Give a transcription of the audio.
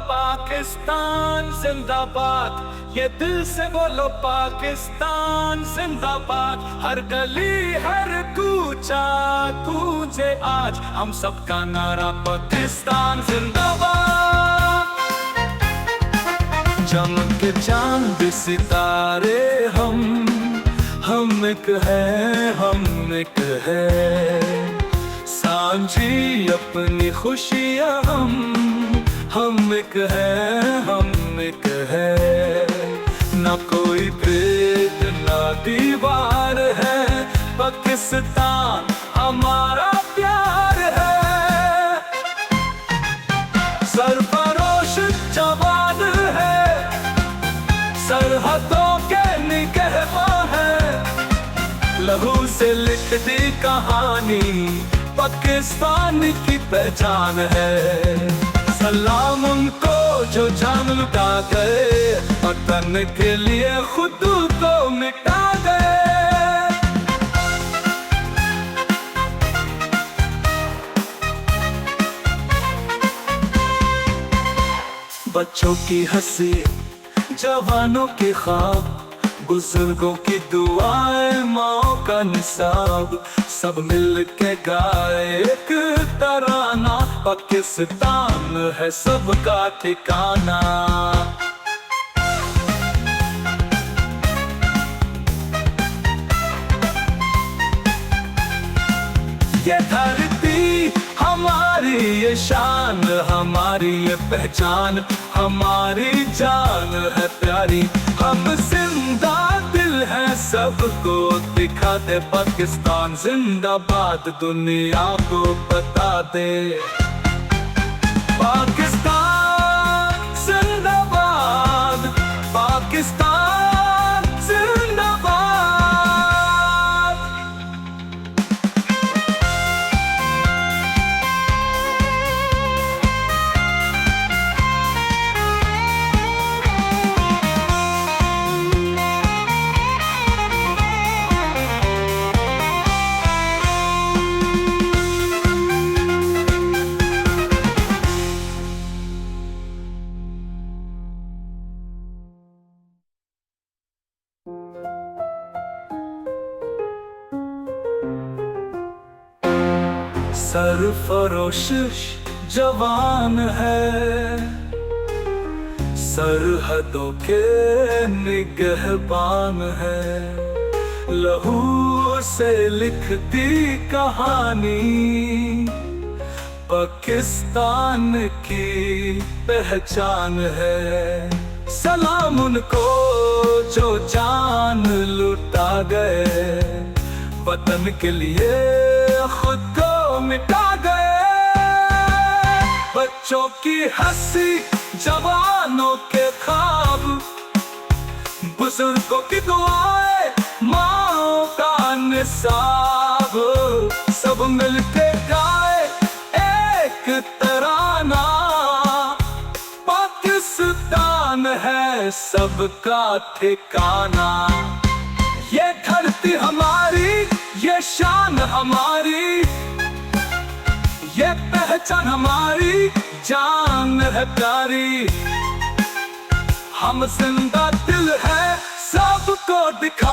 पाकिस्तान जिंदाबाद, ये दिल से बोलो पाकिस्तान जिंदाबाद। हर गली हर कूचा कूचे आज हम सबका नारा पाकिस्तान जिंदाबाद। चमके चांद सितारे हम एक है, हम एक है। सांझी अपनी खुशियाँ हम एक है, हम एक है। न कोई भेद न दीवार है, पाकिस्तान हमारा प्यार है। सरफरोश जवान है, सरहदों के निगहबान है। लहू से लिख दी कहानी, पाकिस्तान की पहचान है। सलाम उनको जो जान लुटा गए, वतन के लिए खुद को मिटा गए। बच्चों की हंसी, जवानों के ख्वाब, बुजुर्गों की दुआएं, माओ का निसाब, सब मिल के गाए एक तराना। पाकिस्तान है सबका ठिकाना। ये धरती हमारी, ये शान हमारी, ये पहचान हमारी, जान है प्यारी। हम जिंदा दिल है, सबको दिखा दे पाकिस्तान जिंदाबाद। दुनिया को बता दे पाकिस्तान जिंदाबाद, पाकिस्तान जिंदाबाद। सरफरोश जवान है, सरहदों के निगहबान है। लहू से लिखती कहानी, पाकिस्तान की पहचान है। सलाम उनको जो जान लुटा गए, वतन के लिए खुद को मिटा गए। बच्चों की हंसी, जवानों के ख्वाब, बुजुर्गों की दुआएं, माँ का निसाब, सब मिलके गाए एक तराना। पाकिस्तान है सबका ठिकाना। ये धरती हमारी, ये शान हमारी, ये पहचान हमारी, जान है प्यारी। हम जिंदा दिल है, सबको दिखा